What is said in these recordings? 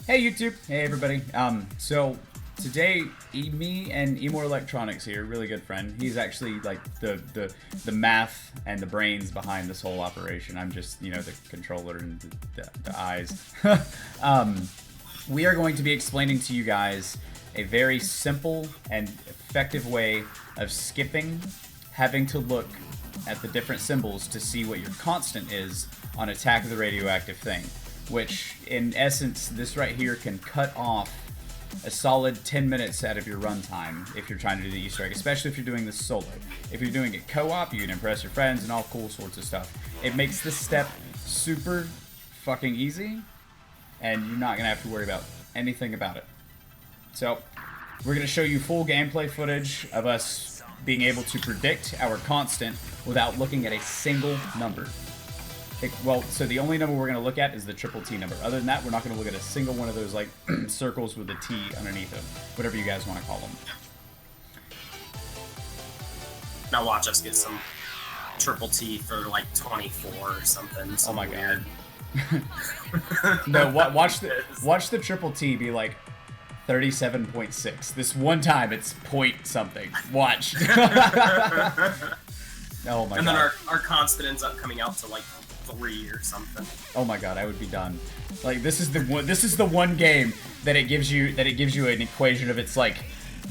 Hey YouTube, hey everybody. So today, me and Emor Electronics here, really good friend. He's actually like the math and the brains behind this whole operation. I'm just the controller and the eyes. We are going to be explaining to you guys a very simple and effective way of skipping having to look at the different symbols to see what your constant is on Attack of the Radioactive thing. Which, in essence, this right here can cut off a solid 10 minutes out of your runtime if you're trying to do the Easter egg, especially if you're doing this solo. If you're doing it co-op, you can impress your friends and all cool sorts of stuff. It makes this step super fucking easy, and you're not going to have to worry about anything about it. So, we're going to show you full gameplay footage of us being able to predict our constant without looking at a single number. So the only number we're going to look at is the triple T number. Other than that, we're not going to look at a single one of those like circles with a T underneath them. Whatever you guys want to call them. Now watch us get some triple T for like 24 or something. Oh my god. No, watch the triple T be like 37.6. This one time it's point something. Watch. Oh my god. And then our constant ends up coming out to like 3 or something. Oh my god, I would be done. Like this is the one game that it gives you an equation of it's like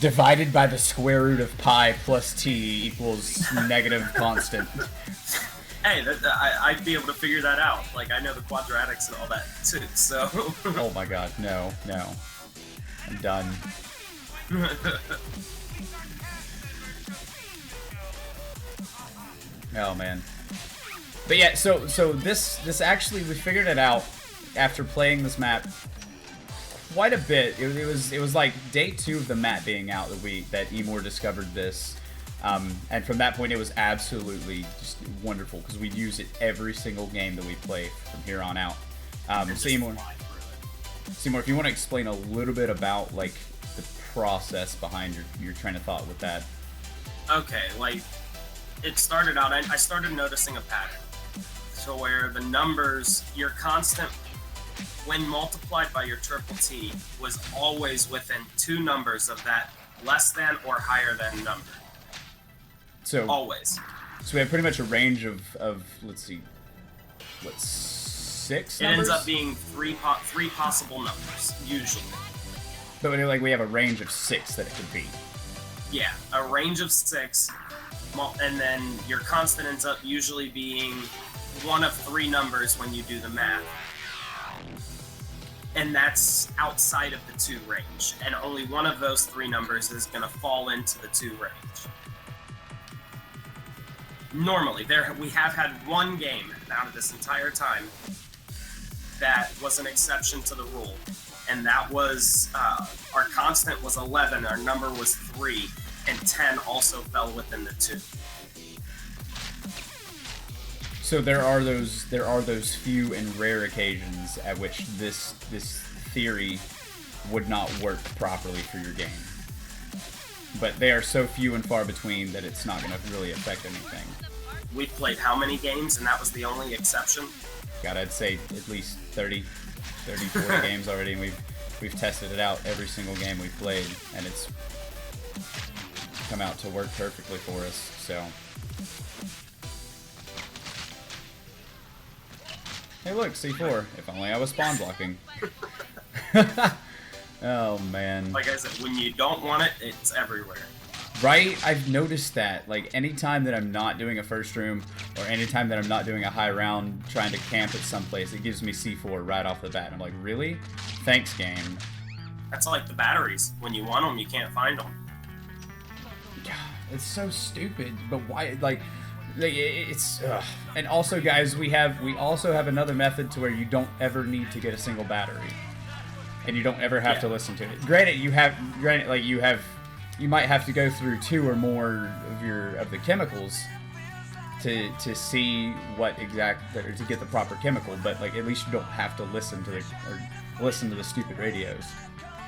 divided by the square root of pi plus t equals negative constant. Hey, I'd be able to figure that out. Like I know the quadratics and all that too. So. Oh my god, no, I'm done. Oh man. But yeah, so this actually, we figured it out after playing this map quite a bit. It was like day 2 of the map being out that Emor discovered this, and from that point it was absolutely just wonderful because we'd use it every single game that we play from here on out. So Emor, if you want to explain a little bit about like the process behind your train of thought with that. Okay, like it started out. I started noticing a pattern. So where the numbers, your constant, when multiplied by your triple T, was always within 2 numbers of that less than or higher than number. So always. So we have pretty much a range of let's see, what, 6 numbers? It ends up being three possible numbers usually. But like we have a range of 6 that it could be. Yeah, a range of 6, and then your constant ends up usually being one of 3 numbers when you do the math. And that's outside of the 2 range. And only one of those 3 numbers is going to fall into the 2 range. Normally, we have had one game out of this entire time that was an exception to the rule. And that was, our constant was 11, our number was 3, and 10 also fell within the 2. So there are those few and rare occasions at which this theory would not work properly for your game. But they are so few and far between that it's not going to really affect anything. We've played how many games, and that was the only exception? God, I'd say at least 30, 40 games already, and we've tested it out every single game we've played, and it's come out to work perfectly for us, so. Hey look, C4. If only I was spawn blocking. Oh man. Like I said, when you don't want it, it's everywhere. Right? I've noticed that. Like anytime that I'm not doing a first room, or anytime that I'm not doing a high round trying to camp at someplace, it gives me C4 right off the bat. I'm like, really? Thanks, game. That's like the batteries. When you want them, you can't find them. God, it's so stupid. But why? Like it's and also guys, we also have another method to where you don't ever need to get a single battery, and you don't ever have to listen to it. Granted you might have to go through 2 or more of the chemicals to see what or to get the proper chemical, but like at least you don't have to listen to the stupid radios.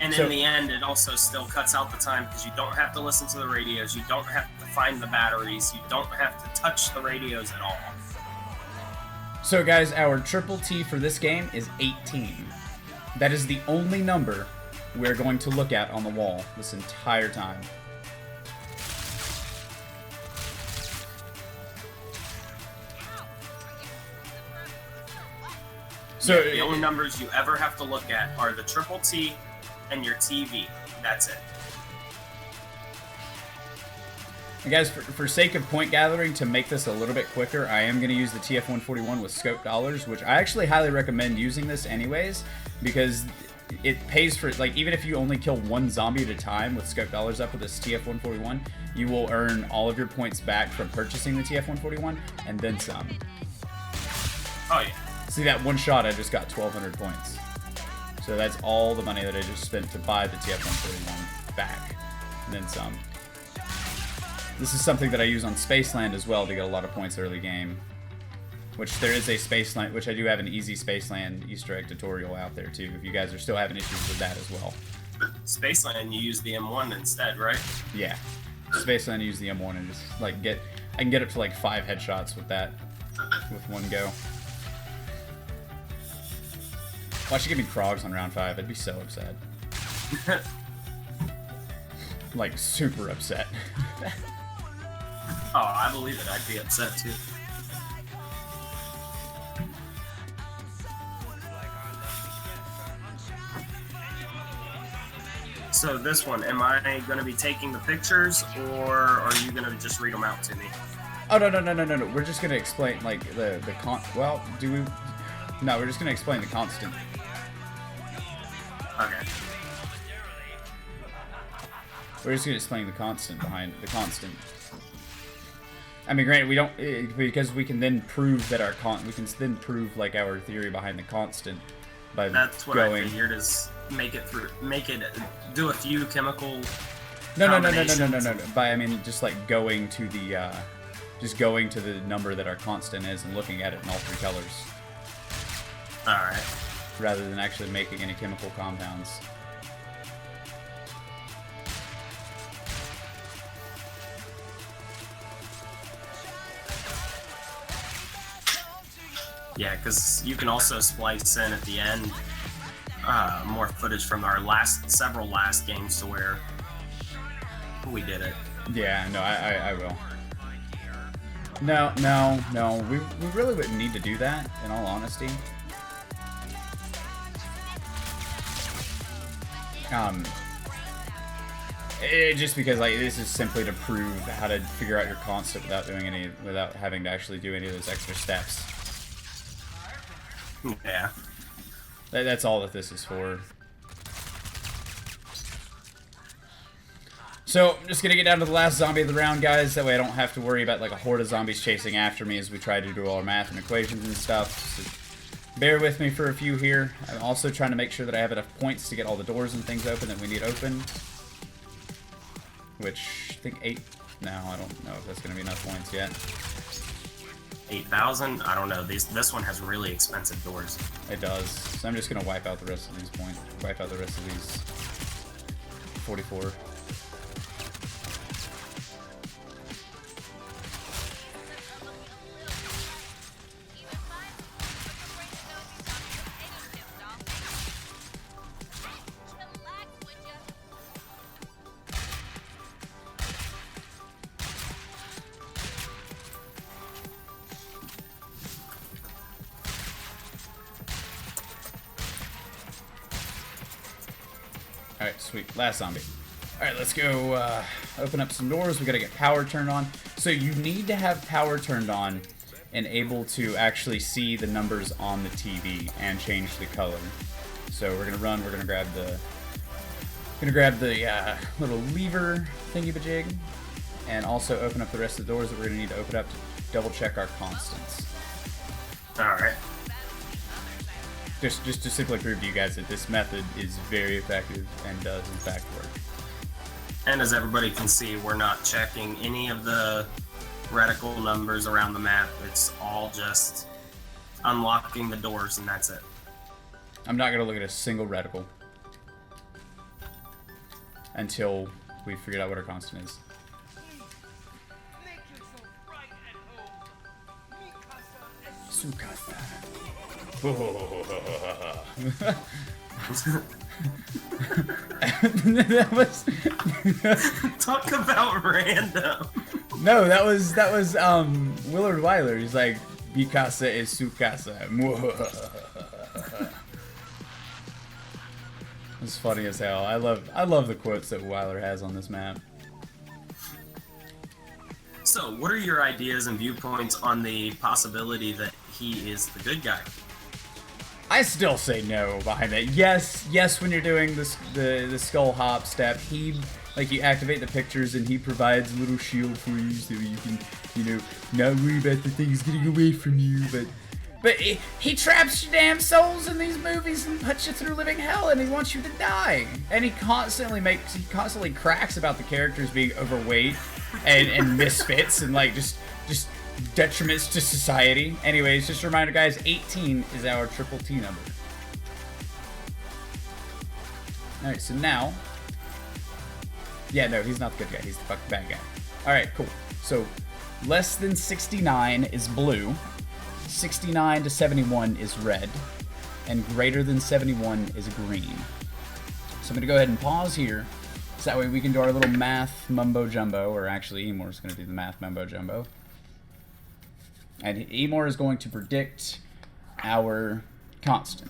And in the end, it also still cuts out the time because you don't have to listen to the radios, you don't have to find the batteries, you don't have to touch the radios at all. So guys, our triple T for this game is 18. That is the only number we're going to look at on the wall this entire time. So the only numbers you ever have to look at are the triple T and your TV. That's it. And guys, for sake of point gathering, to make this a little bit quicker, I am going to use the TF-141 with scope dollars, which I actually highly recommend using this anyways, because it pays for, like, even if you only kill one zombie at a time with scope dollars up with this TF-141, you will earn all of your points back from purchasing the TF-141, and then some. Oh, yeah. See, that one shot, I just got 1,200 points. So that's all the money that I just spent to buy the TF-141 back, and then some. This is something that I use on Spaceland as well to get a lot of points early game. Which there is a Spaceland, which I do have an easy Spaceland Easter egg tutorial out there too, if you guys are still having issues with that as well. Spaceland, you use the M1 instead, right? Yeah. Spaceland, I use the M1 and just like I can get up to like 5 headshots with that, with one go. Watch you give me Krogs on round 5, I'd be so upset. Like, super upset. Oh, I believe it. I'd be upset too. So this one, am I going to be taking the pictures, or are you going to just read them out to me? Oh, no. We're just going to explain, like, well, do we... No, we're just going to explain the constant. Okay. We're just going to explain the constant behind the constant. I mean, granted, we don't, because we can then prove that we can then prove, like, our theory behind the constant by That's what going... I figured is do a few chemical No. By, I mean, just, like, going to the number that our constant is and looking at it in all 3 colors. Alright. Rather than actually making any chemical compounds. Yeah, because you can also splice in at the end more footage from our several last games to where we did it. Yeah, no, I will. No. We really wouldn't need to do that, in all honesty. Just because, like, this is simply to prove how to figure out your constant without having to actually do any of those extra steps. Yeah. That's all that this is for. So, I'm just gonna get down to the last zombie of the round, guys. That way I don't have to worry about, like, a horde of zombies chasing after me as we try to do all our math and equations and stuff. So bear with me for a few here. I'm also trying to make sure that I have enough points to get all the doors and things open that we need open. Which, I think 8... No, I don't know if that's gonna be enough points yet. 8,000? I don't know. This one has really expensive doors. It does. So I'm just gonna wipe out the rest of these points. Wipe out the rest of these 44. Alright, sweet. Last zombie. Alright, let's go open up some doors. We gotta get power turned on. So you need to have power turned on and able to actually see the numbers on the TV and change the color. So we're gonna run, we're gonna grab the little lever thingy-majig, and also open up the rest of the doors that we're gonna need to open up to double check our constants. Alright. Just to simply prove to you guys that this method is very effective and does in fact work. And as everybody can see, we're not checking any of the reticle numbers around the map. It's all just unlocking the doors and that's it. I'm not going to look at a single reticle until we figured out what our constant is. Sukasa. That was Talk about random. no, that was Willard Wyler. He's like, "Mi casa es su casa." It's funny as hell. I love the quotes that Wyler has on this map. So, what are your ideas and viewpoints on the possibility that he is the good guy? I still say no behind that. Yes, when you're doing this the skull hop step, he you activate the pictures and he provides a little shield for you so you can, not worry about the things getting away from you, but he traps your damn souls in these movies and puts you through living hell, and he wants you to die. And he constantly cracks about the characters being overweight and misfits and just detriments to society. Anyways, just a reminder, guys, 18 is our triple T number. Alright, so now... Yeah, no, he's not the good guy. He's the fucking bad guy. Alright, cool. So, less than 69 is blue. 69 to 71 is red. And greater than 71 is green. So I'm going to go ahead and pause here. So that way we can do our little math mumbo-jumbo. Or actually, Emor's going to do the math mumbo-jumbo. And Emor is going to predict our constant.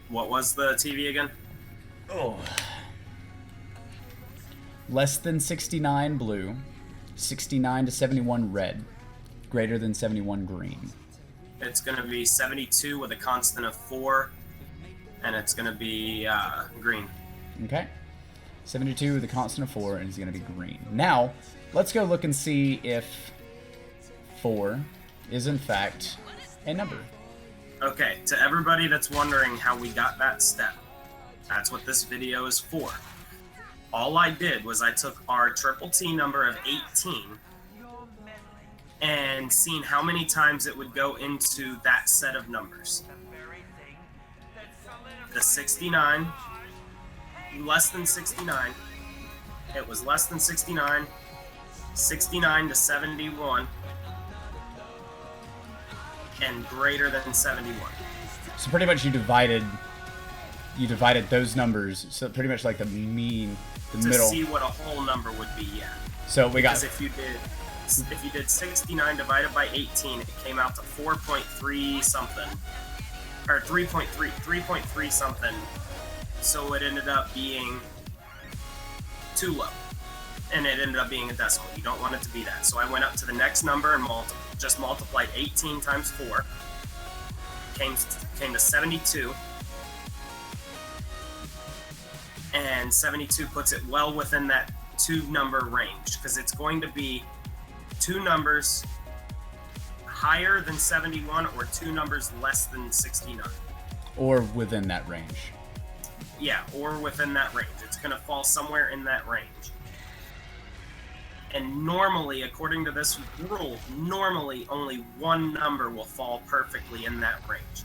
What was the TV again? Oh. Less than 69 blue, 69 to 71 red, greater than 71 green. It's going to be 72 with a constant of 4, and it's going to be green. Okay. 72 with a constant of 4, and it's going to be green. Now, let's go look and see if 4 is in fact a number. Okay, to everybody that's wondering how we got that step, that's what this video is for. All I did was I took our triple T number of 18 and seen how many times it would go into that set of numbers. The 69, less than 69, it was less than 69, 69 to 71, and greater than 71. So pretty much you divided those numbers, so pretty much like the mean, the to middle. To see what a whole number would be, yeah. So we got... Because if you did 69 divided by 18, it came out to 4.3 something. Or 3.3 something. So it ended up being too low. And it ended up being a decimal. You don't want it to be that. So I went up to the next number and just multiplied 18 times 4. Came to 72. And 72 puts it well within that 2-number range, because it's going to be 2 numbers higher than 71 or 2 numbers less than 69. Or within that range. Yeah, or within that range. It's going to fall somewhere in that range. And normally, according to this rule, normally only one number will fall perfectly in that range.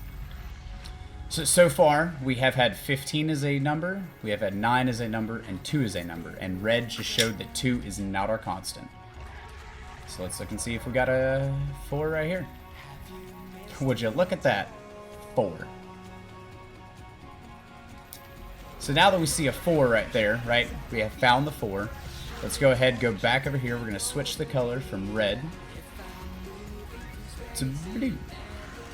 So far, we have had 15 as a number, we have had 9 as a number, and 2 as a number. And red just showed that 2 is not our constant. So let's look and see if we got a 4 right here. Would you look at that? 4. So now that we see a 4 right there, right? We have found the 4. Let's go ahead, go back over here. We're going to switch the color from red to blue.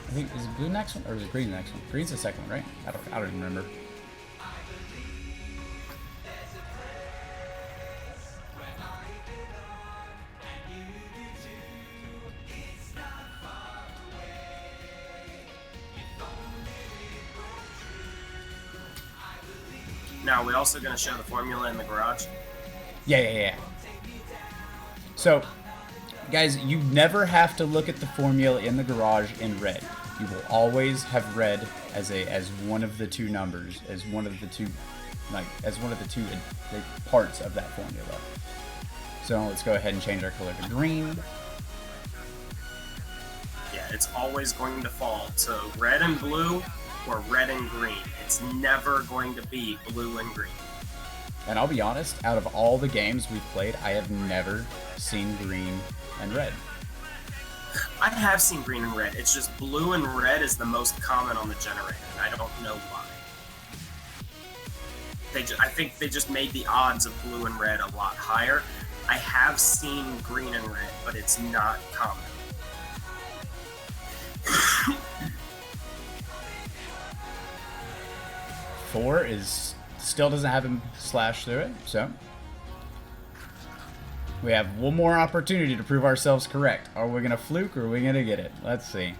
I think, is it blue next one, or is it green next one? Green's the second one, right? I don't even remember. Now, we're also going to show the formula in the garage. Yeah. So, guys, you never have to look at the formula in the garage in red. You will always have red as one of the 2 numbers, as one of the two parts of that formula. So let's go ahead and change our color to green. Yeah, it's always going to fall to red and blue or red and green. It's never going to be blue and green. And I'll be honest, out of all the games we've played, I have never seen green and red. I have seen green and red. It's just blue and red is the most common on the generator, and I don't know why. I think they just made the odds of blue and red a lot higher. I have seen green and red, but it's not common. Four is still doesn't have him slash through it, so we have one more opportunity to prove ourselves correct. Are we gonna fluke or are we gonna get it? Let's see.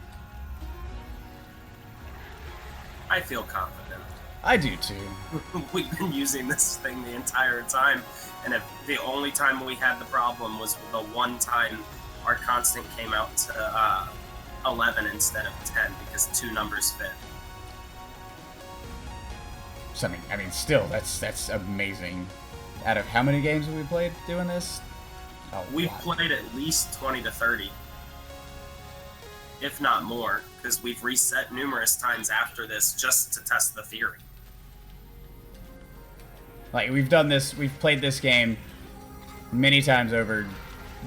I feel confident. I do too. We've been using this thing the entire time, and if the only time we had the problem was the one time our constant came out to 11 instead of 10 because 2 numbers fit. So, I mean, still, that's amazing. Out of how many games have we played doing this? We've played at least 20 to 30, if not more, because we've reset numerous times after this just to test the theory. Like, we've done this, we've played this game many times over,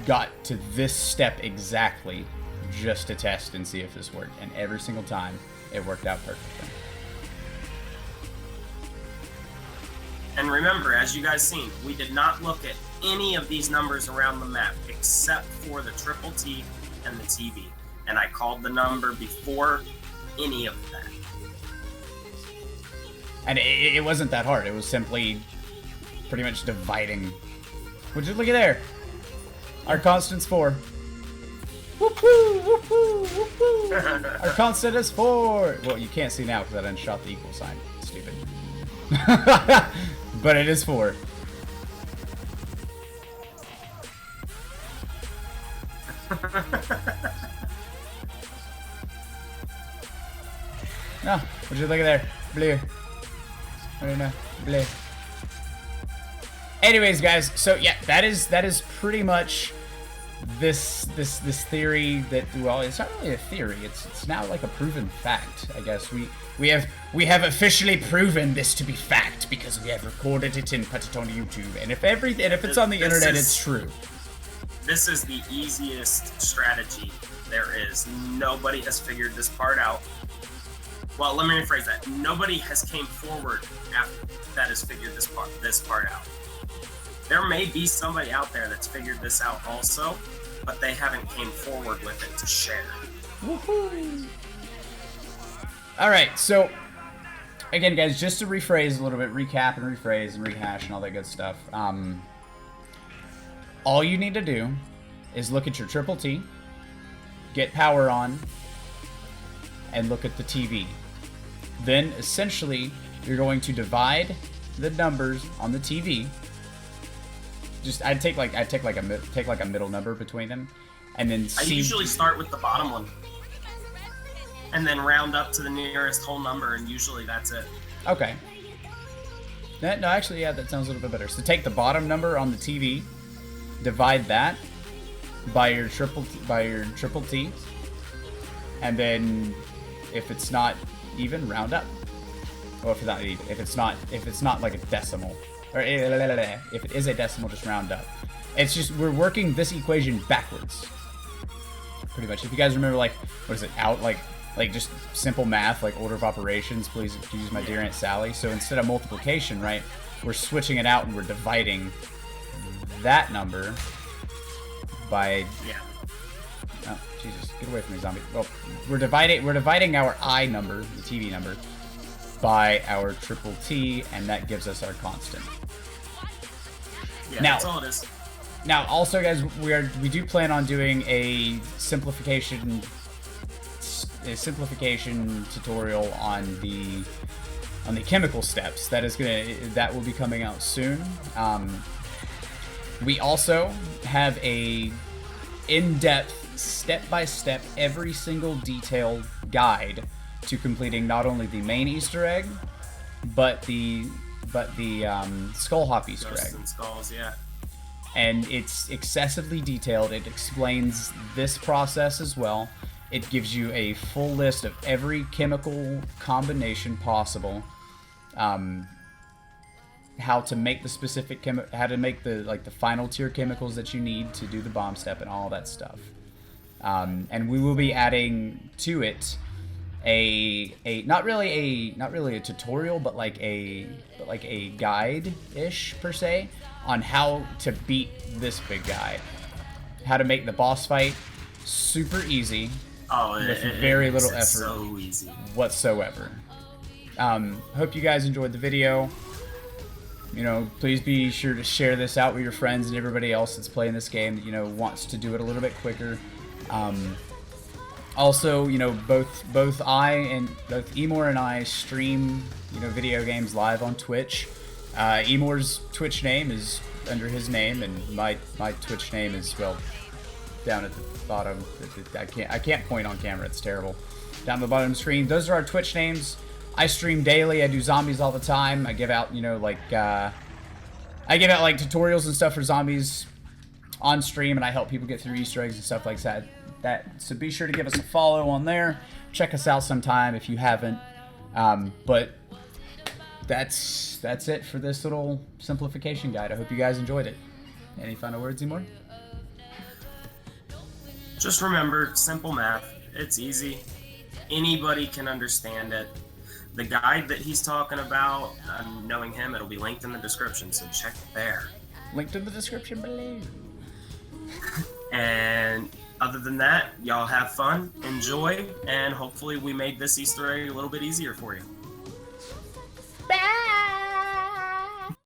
got to this step exactly just to test and see if this worked. And every single time, it worked out perfectly. And remember, as you guys seen, we did not look at any of these numbers around the map except for the triple T and the TV. And I called the number before any of that. And it wasn't that hard. It was simply pretty much dividing. Would you look at there? Our constant's 4. Whoop-hoo, whoop-hoo, whoop-hoo. Our constant is 4. Well, you can't see now because I didn't shot the equal sign. Stupid. But it is 4. No, would you look at there? Blue. I don't know. Blue. Anyways, guys, so yeah, that is pretty much this theory that, well, it's not really a theory. It's now like a proven fact, I guess. We have officially proven this to be fact because we have recorded it and put it on YouTube. And if it's on the internet, it's true. This is the easiest strategy there is. Nobody has figured this part out. Well, let me rephrase that. Nobody has came forward after that has figured this part out. There may be somebody out there that's figured this out also, but they haven't came forward with it to share. Woohoo! All right, so again, guys, just to rephrase a little bit, recap and rephrase and rehash and all that good stuff. All you need to do is look at your triple T, get power on, and look at the TV. Then, essentially, you're going to divide the numbers on the TV. I'd take like a middle number between them, and then see. I usually start with the bottom one, and then round up to the nearest whole number, and usually that's it. Okay. No, actually, yeah, that sounds a little bit better. So take the bottom number on the TV, divide that by your triple T, and then if it's not even, round up. Or if it's not like a decimal, or if it is a decimal, just round up. It's just we're working this equation backwards, pretty much. If you guys remember, like, what is it, like just simple math, like order of operations, please excuse my dear Aunt Sally. So instead of multiplication, right, we're switching it out and we're dividing that number by. Yeah. Oh, Jesus, get away from me, zombie. Well, we're dividing our I number, the TV number, by our triple T, and that gives us our constant. Yeah, that's all it is. Now, also, guys, we do plan on doing a simplification tutorial on the chemical steps. That will be coming out soon. We also have a in-depth, step-by-step, every single detailed guide to completing not only the main Easter egg, but the Skull Hop Easter egg. And skulls, yeah. And it's excessively detailed. It explains this process as well. It gives you a full list of every chemical combination possible. How to make the specific how to make the final tier chemicals that you need to do the bomb step and all that stuff. and we will be adding to it a not really a tutorial, but like a guide-ish per se on how to beat this big guy, how to make the boss fight super easy with very little effort so easy whatsoever. Hope you guys enjoyed the video. You know, please be sure to share this out with your friends and everybody else that's playing this game that, you know, wants to do it a little bit quicker. Also, you know, both Emor and I stream, you know, video games live on Twitch. Emor's Twitch name is under his name, and my Twitch name is, well, down at the bottom. I can't point on camera. It's terrible. Down at the bottom of the screen. Those are our Twitch names. I stream daily. I do zombies all the time. I give out, you know, like tutorials and stuff for zombies on stream, and I help people get through Easter eggs and stuff like that. So be sure to give us a follow on there. Check us out sometime if you haven't. But that's it for this little simplification guide. I hope you guys enjoyed it. Any final words, Emor? Just remember, simple math. It's easy. Anybody can understand it. The guide that he's talking about, knowing him, it'll be linked in the description, so check there. Linked in the description below. And other than that, y'all have fun, enjoy, and hopefully we made this Easter egg a little bit easier for you.